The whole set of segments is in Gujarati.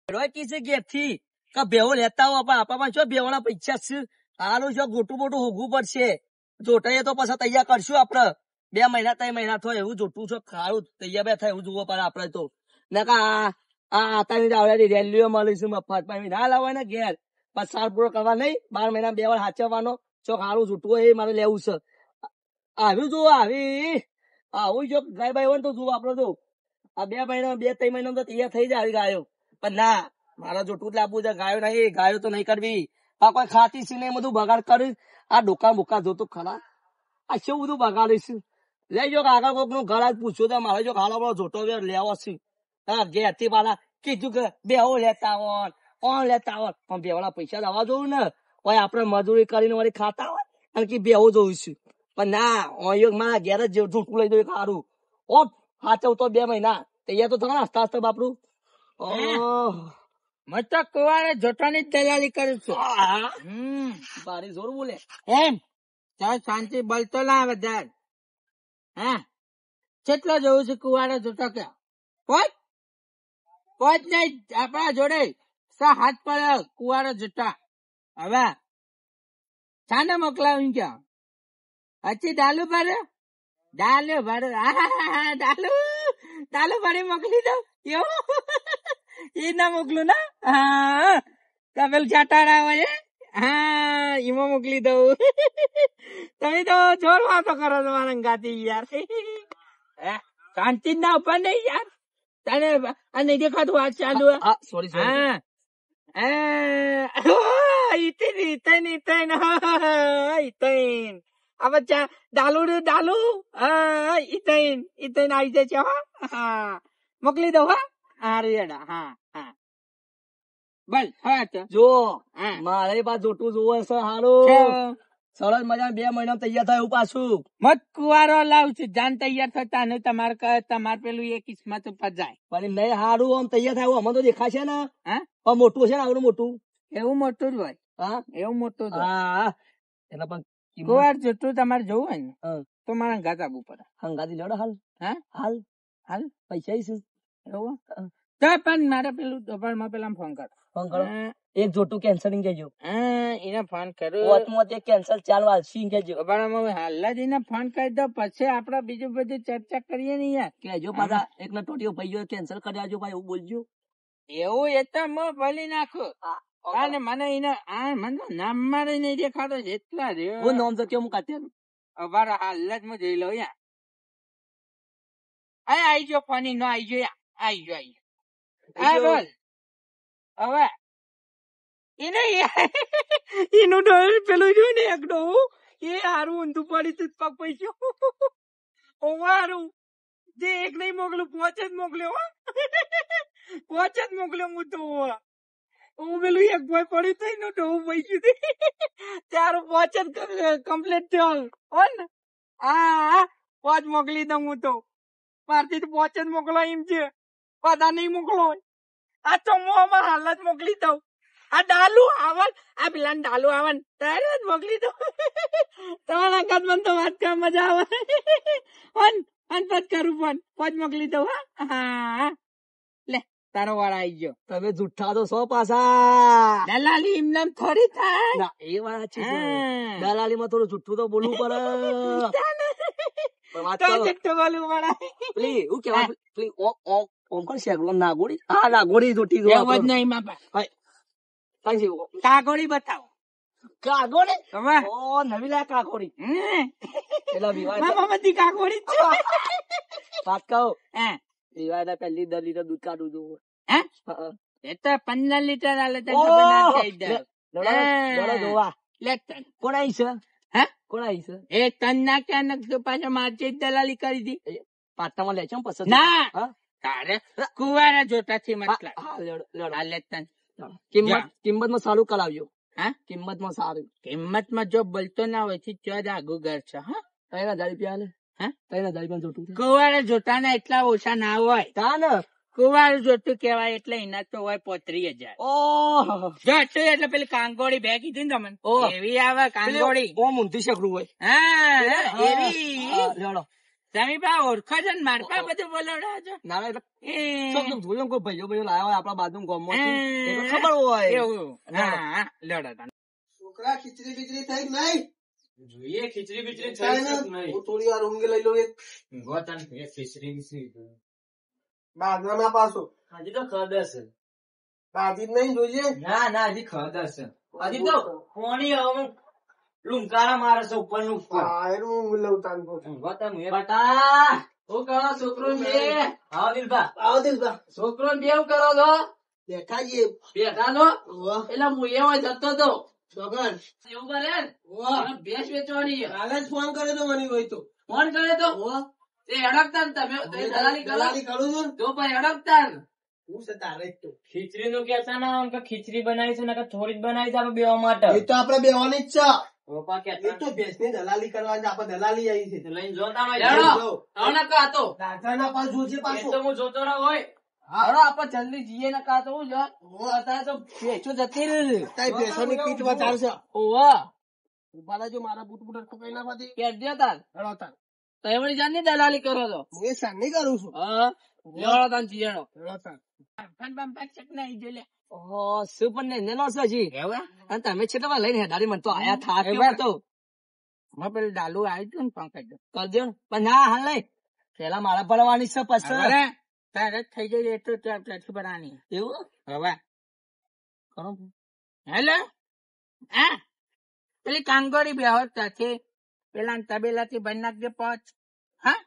ઘેર થી ભેવો લેતા આવો આપણા શું ભેવાના પૈસા છે હાલું જો મોટું મોટું હોગવું પડશે જોટાઈએ તો પછી તૈયાર કરશું આપડે 2 મહિના 3 મહિના થાય એવું જોટું છે ખારું તૈયાર બે થાય એવું જોવો પડે આપડે તો આતાની રેલીઓ મળીશું મફત ના લાવવા ને ઘેર પછી સાર પૂરો કરવા નહીં 12 મહિના 2 વાર હાચવવાનો જો સારું જોટું હોય એ મારે લેવું છે આવ્યું જુઓ આવું જો ગાય બાય હોય તો જુઓ આપડે તો આ 2 મહિના 2-3 મહિના તો તૈયાર થઈ જાય ગાયો પણ ના મારા જોટું જ લાવવું છે ગાયો નહીં ગાયો તો નહીં કરવી આ કોઈ ખાતી છે ને બધું બગાડ કરી આ ડોકા બોકા જોતું ખરા આ શું બધું બગાડીશ લઈ જો આગળ કોક નું ઘર પૂછ્યું તો મારે જો ખાલો જોટો લેવો છે હા ઘેર થી પાછા કીધું કે બેહો લેતા આવો કોણ લેતા આવો પણ બેવાળા પૈસા લાવવા જોવું ને કોઈ આપડે મજૂરી કરીને વળી ખાતા હોય અને કે બેહો જોવું છું પણ ના મારા ઘેર જ જૂઠું લઈ દઉં સારું ઓ સાચવ તો 2 મહિના તૈયાર તો થવા હસતા હસતા બાપરું મેં તો કુવારે જોટાની જ દલાલી કરું છું. બારી જોર બોલે એમ ચાલ શાંતિ બોલતો ના વધારે. હા કેટલો જોવું છે કુવારે જોટા કે કોઈ જ નહીં આપણા જોડે હાથ પડે કુવારે જોટા. હવે છાને મોકલાવી ક્યાં હજી ડાલુ ભરે ડાલુ ભરી મોકલી દઉં એવું એ ના મોકલું ને પેલું ચાટાડા હોય હા એમાં મોકલી દઉં. તમે તો જોર વાતો કરો તમારા ગાતી યાર શાંતિ ના ઉપર નહીં યાર તને આ નહીં દેખાતું વાત ચાલુ સોરી હા હવે ડાલુ ઈતન આવી જશે હા મોકલી દઉં હા રેડા હા હા બોલ હા જો મારે પાસ જોટું જોવે છે સારું સરસ મજા 2 મહિના તૈયાર થાય એવું પાછું મત કુવારો લાવું છું જાન તૈયાર થતા ને તમારે પેલું એ કિસ્મત ઉપર જાય પણ નહીં સારું આમ તૈયાર થાય અમને તો દેખાશે ને હા મોટું છે ને આવડું મોટું એવું મોટું જ હોય હા એવું મોટું હા એના પણ કુવાર જેટલું તમારે જોવું હોય ને તો મારે હંગાત આપવું પડે હંગાતી લેડો હાલ હા હાલ હાલ પૈસા છે એવું તો પણ મારે પેલું દોભાણમાં પેલા ફોન કરો એક જોટું કેન્સલ કેજો એને ફોન કર્યો કેન્સલ ચાલવા સિંહ કેજો દોભાણમાં હાલ જ એને ફોન કરી દો પછી આપડે બીજું બધું ચર્ચા કરીએ ને યાર કેજો પાછા એકલા ટોટીઓ ભાઈઓ કેન્સલ કરી આવજો ભાઈ એવું બોલજો એવું એ તો હું ભલી નાખું અને મને એને મને નામ મારે નહીં દેખાતો એટલા જ હું નામ તો કેવું કાઢે અમારા હાલ જ હું જોઈ લઉં યાર આઈ ગયો ફોન નો આઈ ગયો આઈ ગયો બોલ હવે એને એનું પેલું જોયું ને એક ડો એ હારું ઊંધું પડી તું પગ પૈસ્યો હારું જે એક નહીં મોકલું 5 જ મોકલ્યો 5 જ મોકલ્યો હું તો હું પેલું એક ભાઈ પડ્યું થઈ ને ડોવું પૈસ્યું ત્યારે 5 જ કમ્પ્લીટ થયો હો ને હા 5 મોકલી દઉં હું તો મારથી તો 5 જ મોકલો એમ છે બધા નહીં મોકલો આ તો હું અમારા હાલ જ મોકલી દઉં આ ડાલુ આવન આ પેલા ડાલુ આવન ત્યારે જ મોકલી દઉં તમારા કાત મને તો વાત કરવા મજા આવે પત કરું પણ 5 મોકલી દઉં હા લે તારો વાળા આવી ગયો તમે જુઠ્ઠા તો 100 પાછા દલાલી એમને થોડી થાય ના એ વાત છે દલાલી માં થોડું જુઠ્ઠું તો બોલવું પડે નાગોડી જોટી કાગોડી બતાવો કાગોડી નવી લા કાગોડી બધી કાગોડી વાત કહો વિવાહ પહેલી 10 લીટર દૂધ કાઢું છું એ તો 15 લીટર આલે કોણ આવી છે કોણ આવી છે એ તન ના ક્યાં પાછા માર્ચે દલાલી કરી દી પાટામાં લે છે પસંદ ના તારે કુવારા જોટા થી મતલબ કિંમત માં સારું કરાવ્યો હા કિંમત માં સારું કિંમત માં જો બોલતો ના હોય થી ચોદ આગું ઘર છે હા 3000 રૂપિયા આલે હા 3000 રૂપિયા જોતું કુવારા જોટા ના એટલા ઓછા ના હોય તા ને કુવારું જોતું કેવાય એટલે એના તો હોય 35,000 ઓહો જોતું એટલે પેલી કાંગોળી બે કીધી ને તમને એવી આવે કાંગોળી ઓ મુંધી શકરું હોય હા એવી લેડો તમે પા ઓળખો છો ને માર પા બધું બોલાવડા છો ના એટલે એ ચોક ચોક જોયું કોઈ ભાઈઓ લાયા હોય આપણા બાજુ ગામમાંથી એટલે ખબર હોય એવું હા લડો તાન. છોકરા ખીચડી બીચડી થઈ કે નહીં? જોઈએ ખીચડી બીચડી થઈ થાય ને? છે કે નહીં? હું થોડી વાર ઊંઘ લઈ લઉં એક ગોતન એ ખીચડી બીચડી બાજરાના પાછો હજી તો ખબર છે. બાજી જ નહીં જોઈએ. ના ના હજી ખબર છે. હજી તો કોણી હવે લુંકારા મારે છે ઉપર નું ઉપર. હા એનું ઊંઘ લઉં તાન તો. ગોતન એ બટા શું કરો છોકરો ને બે? હા દિલબા આવો દિલબા. છોકરો ને બે શું કરો છો? બેઠા છીએ. બેઠા છો? ઓહો. એટલે હું એવો જતો તો છોકરા. એવું કરે ને? ઓહો. મને ભેંસ વેચવાની છે. કાલે જ ફોન કર્યો તો મને હોય તો. ફોન કરે તો ઓહો. એ અડકતા ને તમે દલાલી કરો દલાલી કરું છું ને. તો ભાઈ અડકતા ને હું છે તારે જ તો. ખીચડી નું કેતા ના કે ખીચડી બનાવી છે ને થોડી જ બનાવી છે આપણે બેવા માટે એ તો આપડે બેવાની જ છે. પપ્પા એ કેતા તો ભેંસની દલાલી કરવા છે. આપણે દલાલી આવી છે. લઈને જોતા હોય લેવડો. હવે કા તો દાદરાના પાસ જોજે એ પાછો. તો હું જોતો ના હોય હળો આપણે જલ્દી જઈએ ને કા તો હું જો અત્યારે તો ભેંસો જતી રહી તારી ભેંસોની કીટ વધારશે. ઓવા ઉભા રહેજો, મારા બૂટ બૂટ કપાઈ ના પાડી. કેજો તાર હેડો તાન. તૈવણી જાનની દલાલી કરો છો હું એ સાની કરું છું. હા લેવડો તાન જીયાણો હેડો તાન. ઓહો શું પણ ને નેનો છે હજી એવું અને તમે છેટલા વાર લઈને હેડારી મને તો આયા થાક કેવો તો માં પેલું ડાલુ આવ્યું હતું ને પંકજ કરજો ને. પણ ના હાલ નહીં પેલા મારા ભરવાની છે પછી હવે તારે થઈ જાય એટલું ત્યાંથી બનાવવાની એવું હવે કરો હેલો હા પેલી કાંગોરી બે હોત ત્યાંથી પેલા તબેલા થી બની નાખજે પચ હા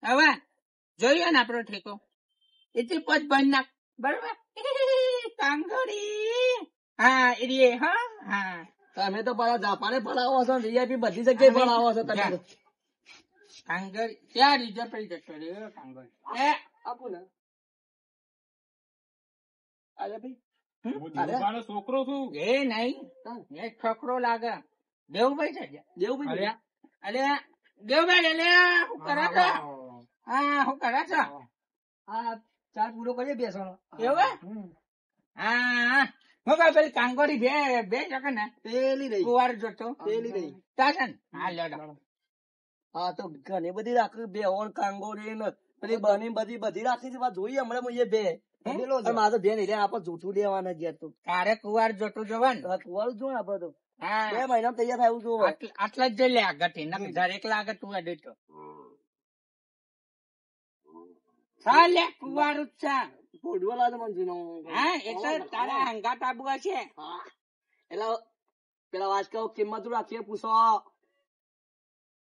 હવે જોઈએ ને આપડો ઠેકો એથી પચ બની નાખ બરોબર કાંગોરી હા એ હા હા તમે તો પાછા જાપાને ભણાવો છો વીઆઈપી બધી જગ્યાએ ભણાવો છો તમે તો. કાંગોરી ક્યાં રિઝર્વ થઈ જતો રે કાંગોરી એ આપો ને અરે ભાઈ દેવબાનો છોકરો છું એ નહીં એ છોકરો લાગે દેવભાઈ છે દેવભાઈ અરે દેવભાઈ એટલે શું કરે છે હા શું કરે છે આ ચાર પૂરો કરીએ બેસવાનો એવું હા હું કહે પેલી કાંગોરી બે શકે ને પેલી રહી કુવાર જોતો પેલી રહી તાશે ને હા લેડો હા તો ઘણી બધી રાખી બે ઓળ કાંગોરી ને પેલી બની બધી રાખી છે જોઈએ હમણાં હું એ બે અને મારે તો બે નહીં આપણે જૂઠું લેવાના ગયા તો તારે કુવાર જોતું જોવા ને કુવારું જો ને આપડે તો હા 2 મહિના તૈયાર થયું જો આટલા જ જઈ લે આગળ નક્કી દરેક લાગે તું આ દેતો ચાલે કુવારું જ છે ફોડવા લાગે મને હા એટલે તારા હંગાત આબુ હશે એટલે પેલા વાંચકા કિંમત રાખીએ પૂછો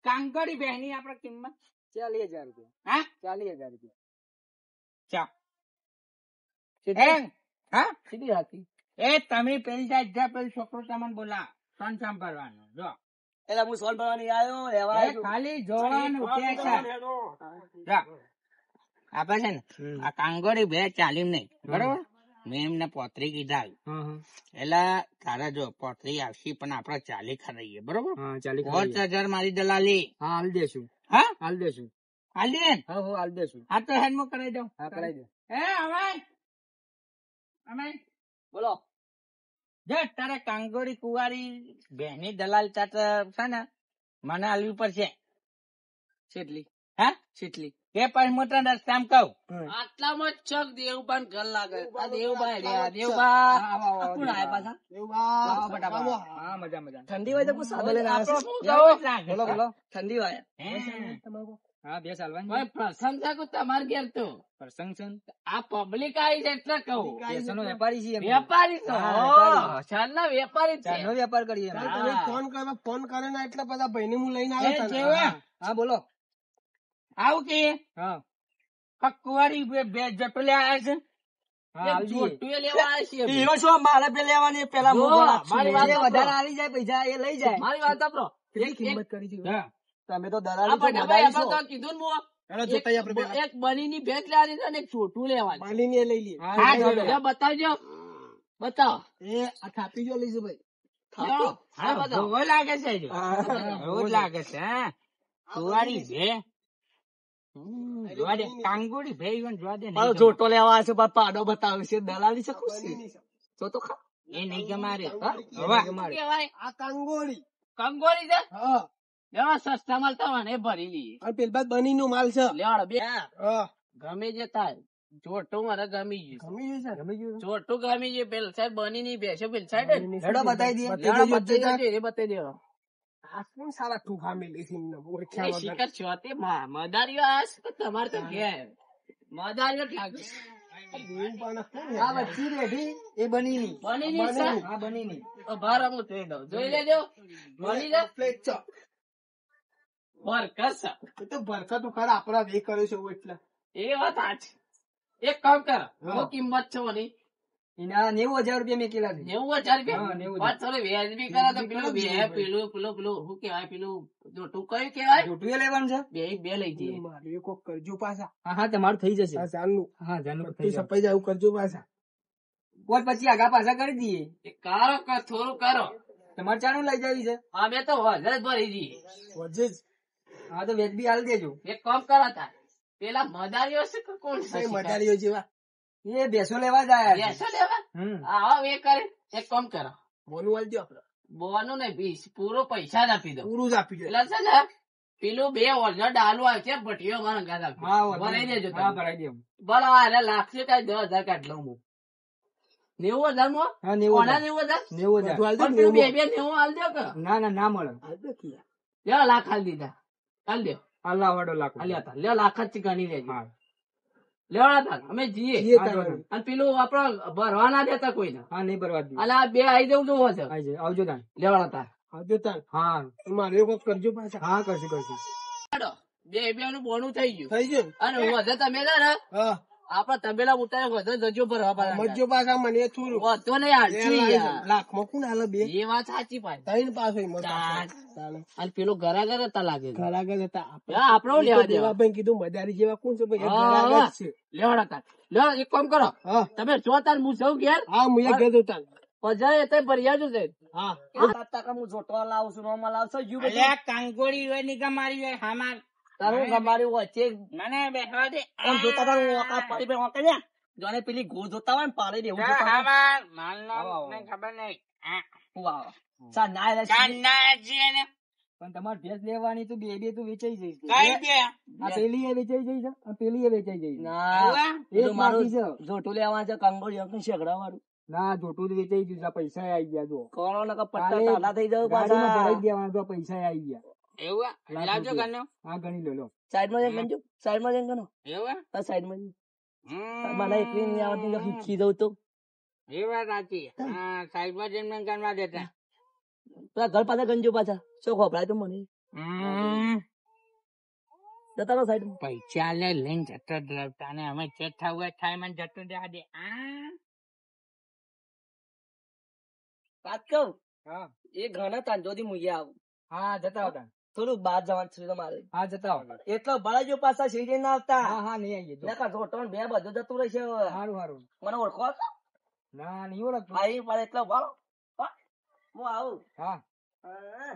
કાંગોરી બહેની આપડે કિંમત 40,000 રૂપિયા હા 40,000 રૂપિયા ચા કેટલી હા કેટલી રાખી એ તમે પેલી જાય પેલી છોકરો તમને બોલા સોન સાંભળવાનો જો એટલે હું સોન ભરવાની આવ્યો લેવા એ ખાલી જોવાનું કે છે જો આપે છે ને આ કાંગોરી બે ચાલી નહીં બરોબર મેં એમને પોતરી કીધા એટલે તારા જો પોતરી આવશે પણ આપડે 40 ખરીએ બરોબર 5,000 મારી દલાલી હા હાલ દેશું હા હાલ દેશું હાલ દે ને? હા હાલ દેશું હા તો હેડ માં કરાવી દઉં હા કરાવી દે એ અમે બોલો જો તારે કાંગોરી કુવારી બેની દલાલ ચાટ છે ને મને હાલવી પડશે કેટલી હા કેટલી એ પછી મોટા રસ્તામાં કહું આટલામાં ચક દેવબાન ઘર લાગે આ દેવભાઈ રે આ દેવબા કોણ આયા પાછા એવું બા. આવો બટાકા. હા મજા મજા ઠંડી હોય તો કોઈ સાદો લઈને આવે આપણો છે? શું કહું લાગે? બોલો બોલો ઠંડી હોય હે. હા બે સાલવાની ભાઈ પ્રસંગ છે કે તમારે ઘેર તો પ્રસંગ છે ને. આ પબ્લિક આવી છે એટલે કહું બેસનનો વેપારી છીએ અમે. વેપારી છો હા, વેપારી. ચાલના વેપારી જ છે ચાનો વેપાર કરીએ અમે. તારે તમે ફોન કરે ને એટલે બધા ભાઈને હું લઈને એ આવ્યો તને. જેવા. હા બોલો આવું કે હા આ કુંવારી બે જટલે આવ્યા છે હા એક આવજી. જોટું એ લેવા આવે છે હીરો શું મારે બે લેવાની પેલા જો, હું ગણાવું છું. મારી વાત જે સાંભળો. વધારે આવી જાય પૈસા એ લઈ જાય મારી વાત સાંભળો કેટલી કિંમત કરી છે હા. તમે તો આ દલાલી છો, બધાભાઈ બધાઈ આપણે છો. તો કીધું ને હું હેડો જોતા આવીએ આપણે પેલા. એક બનીની ભેંસ લેવાની છે ને એક છોટું લેવાની માલીને એ લઈ લઈએ. હા, જો, જો. જો બતાવજો બતાવો એ આ થાપી જો લઈશું ભાઈ. જો, હા બતાવો જોવો લાગે છે જો. હા. જોવો જ લાગે છે હા. કુંવારી બે જોવા દે કાંગોરી બે ઈવન જોવા દે મારો નહીં જોટો લેવા આવે છે પણ પાડો બતાવે છે દલાલી છે ખુશી માલીની છે. જો તો ખા ગમે. એ નહીં ગમારે હા? હવે શું કહેવાય આ કાંગોળી. કંગોરી છે હા લેવા સસ્તા મળતા હોય ને એ ભરી લઈએ. અને પેલ બાદ બની નું માલ છે. લેવાડો બે હા. ગમે જે થાય જોટું મને ગમી ગયું. ગમી ગયું છે? જોટું ગમી ગયું. પેલ સાહેબ બની ની બેસે પેલ સાહેબ હેડો બતાવી દઈએ. બતાવી દેજો, એ બતાવી દેવો. આ કોણ સારા ઠૂઠા મેલી છે એમને? ઓળખ્યા એ વગર. શિખર છો તે મદારીઓ આ છે તો તમારે તો ઘેર મદારીઓ ઠાકર એવું પણ કોણ આ વચ્ચે રેડી એ બની ની. બની ની છે. હા બની ની. તો ભાર હું થઈ દઉં જોઈ લેજો બની જાય પ્લેટ છે. બરકસ એ તો ભરખા તો ખરા આપડા વે કર્યો છે એવું એટલે. એ વાત સાચી. એક કામ કર હા. હું કિંમત છો ની એના 90,000 રૂપિયા મેકેલા છે. 90,000 હા, રૂપિયા 90,000. વાત થોડી વ્યાજબી કરે તો પેલું બે પેલું શું કેવાય પેલું જોટું કયું કેવાય જોટું એ લેવાનું છે. બે લઈ જઈએ. મારું એ કોક કરજો પાછા. હા હા તમારું થઈ જશે. આ જાનનું. હા જાનું બધું સપાઈ જાય એવું કરજો પાછા. પોત પછી આગા પાછા કરી દઈએ. એ કરો થોડું કરો તમારે ચાનું લઈ જવી છે. અમે તો હજાર જ ભરી દઈએ. વજે જ. હા તો વેચ બી હાલ દેજો. એક કામ કરો તાર પેલા મદારીઓ છે કે કોણ છે એ મટારીઓ જેવા. એ બેસો લેવા જાય. બેસો લેવા હમ. આવો એ કરે એક કામ કરો બોનું આલજો આપડે. બોવાનું ને બીસ પૂરો પૈસા જ આપી દો પૂરું જ આપી દો. પેલા છે ને પેલું બે ઓરજર ડાલુ આવે છે ભટીઓ મારા ગાદ આપી હા ભરાઈ દેજો હા તમે. ભરાઈ દેવું. બોલો એટલે લાગશે કઈ 10,000 કાઢ લઉં હું 90,000 માં હા કોના 90,000. 90,000 બધું આલ દો પણ ને પેલું બે એવું. 90 હાલ દો કે ના ના ના મળે. આલ દો કિયા. લ્યો લાખ હાલ દીધા હાલ દો અલ્લાહ વાડો લાખ. હાલ્યા તા લ્યો લાખ જ ગણી લેજો હા. લેવાના તા અમે જઈએ જીએ હા, તારે. અને પેલું આપડે ભરવા ના દેતા કોઈને હા નહીં બરબાદ દઈએ. અને આ બે આઈ જવું જોવો છે આઈ જાય આવજો તાન. લેવાના તા આવજો તાર. હા મારે કોક કરજો પાછા. હા કરશું કરશું. બે નું બોનું થઈ ગયું થઈ ગયું. અને વધે તમે છે ને હા. આપડે તબેલા ઉતારે વધે જજો ભરવા પાછા સમજો પાછા મને થોડું. વધતો નહીં હાલશું યાર. લાખમાં કોણ હાલે બે? એ વાત સાચી પાછી ત્રણ પાછો એમાં ચાર. પાછો. ચાલે. અને પેલું ઘરા તા લાગે છે. ઘરાગર હતા આપણે. હા, આપણો લેવા દેવા દેવા ભાઈ કીધું મદારી જેવા કોણ છે ભાઈ? એ હા. ઘરાગર છે. લેવાના તા લ્યો એક કામ કરો હા. તમે જો તાર હું સૌ ઘેર હા હું એ ઘેર જતા. પછી એ ભરી આવજો સાહેબ. હા. હું જોટો લાવું છું નોમાં લાવશો યુ બધું. અલ્યા કાંગોળી હોય ની ગમારી હોય હામાર તારું ગમાડ્યું વચ્ચે મને બેસવા દે આમ જોતા તારું ઓકા પડી બે ઓકે લ્યા. જોને પેલી ગો જોતા હોય ને પાડી દેવું જોતા હોય. હામાર માલ આવો. નામ ખબર નહીં વાહ. સા ના લે. ચાંદનાજી ને પણ તમારે ભેંસ લેવાની તો બે તો વેચાઈ જઈશ. કઈ બે આ પેલી એ વેચાઈ જઈ છે અને પેલી એ વેચાઈ જઈ છે. ના એવા? એ તો મારું બાકી છે. જોટું લેવા છે કંગોળી અંકલ શેકડા વાળું. ના જોટું જ વેચાઈ ગયું છે. પૈસા આવી ગયા જો. કોરો નકર પટ્ટા કાલે તાલા થઈ જાવ ગાડીમાં ભરાઈ પાછા. જ દેવાના તો પૈસા આવી ગયા. એવું લાખ લાવજો રૂપિયા. કન્યો હા ગણી લો લો. સાઈડમાં જઈને ગણજો. સાઈડમાં જઈને ગણો. એવું આ સાઈડમાં જઈને. મને એકલી નહીં આવડતી તો શીખી દઉં તો. એ વાત સાચી હા સાઈડમાં જઈને ગણવા દેતા પેલા ઘર પાછા ગણજો પાછા. શું ખોપરાય તો મને. જતા રહો સાઈડમાં. પૈસા લઈને જતો ડરતા ને અમે જે થવું હોય થાય મને જતો દેવા દે વાત કહું. હા. એ ઘણા તાંજોથી મુઈએ આવું. હા જતા હતા. થોડું બહાર જવાનું છે તમારે. હા જતા હતા. એટલો ભરાજો પાછા સીધે ના આવતા. હા હા નહીં આવીએ. નકર જોટો ને બે બધું જતું રહેશે. સારું સારું. મને ઓળખો છો? ના નહીં ઓળખતું. ભાઈ પણ એટલો ભરો. હા. હું આવું. હા. હા.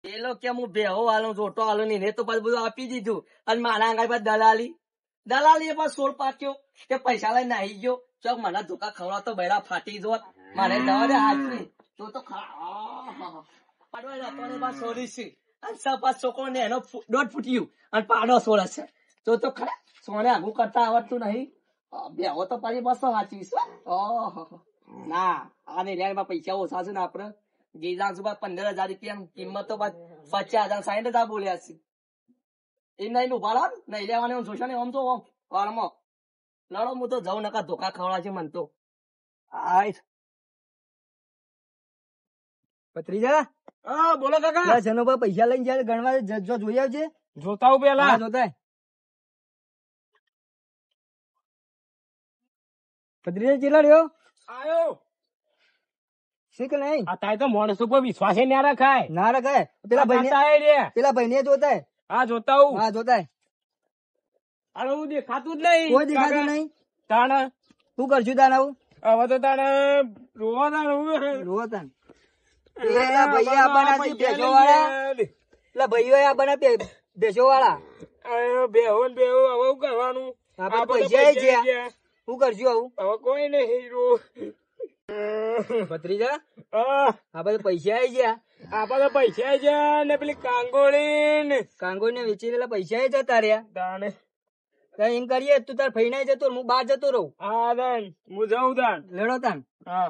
એ લોકો કે હું બેહો હાલું જોટો હાલું નહીં ને તો પાછું બધું આપી દીધું અને મારા આગળ પાછું દલાલી એ પાછું સોળ પાક્યો તે પૈસા લઈને નાહી ગયો ચોક મને ધોકા ખવડાવતો બૈરા ફાટી જોત મારે દવા દે હાચવી તો તો સોરી છે અને સપાસ છોકરો ને એનો દોઢ ફૂટ્યું અને પાડો સોળ છે તો ખરા સોને આગું કરતા આવડતું નહીં બેહો તો પાછી મસ્ત વાંચવીશ ઓહો ના આને રેરમાં પૈસા ઓછા છે ને આપડે ગીજા સુબા 15,000 રૂપિયા કિંમત તો 50,000 60,000 બોલ્યા છે એ નહીં ઉભા રહો નહીં લેવાને જોશો ને આમ તો વારમાં લડો હું તો જાઉં નકા ધોકા ખવડા છે મન તો પત્રીજા. હા બોલો કાકા જનોબા પૈસા લઈને જાય ગણવા જો જોઈ આવજે. જોતા હું પેલા હા જોતા. પત્રીજા ચેલા રહ્યો આયો શીખ નહીં. આ તાય તો માણસ ઉપર વિશ્વાસ ના રખાય ના રખાય. પેલા ભાઈ પેલા ભાઈ ને જોતા હે. હા જોતા હું હા જોતા હે. અરે હું દેખાતું જ નહીં કોઈ દેખાતું નહીં. તાણ શું કરશું તાન આવું હવે તો તાણે રોવા રોતા ને. પેલા ભાઈ આપવાના છે ભેંસો વાળા. પેલા ભાઈઓ આપવાના ભેંસો વાળા. બેહો બેહો હવે શું કરવાનું આપણે પૈસા આઈ ગયા. શું કરશું આવું હવે કોઈ નહીં ભત્રીજા? આ બધા પૈસા આવી ગયા આપા તો પૈસા છે ને પેલી કાંગોળી ને કાંગોળ ને વેચી રહેલા પૈસા એ જતા રહ્યા. તાણે તો એમ કરીએ તું તાર ફઈને જતો રહો, હું બહાર જતો રહું. હા દાન હું જાઉં દાન લેડો તાન. હા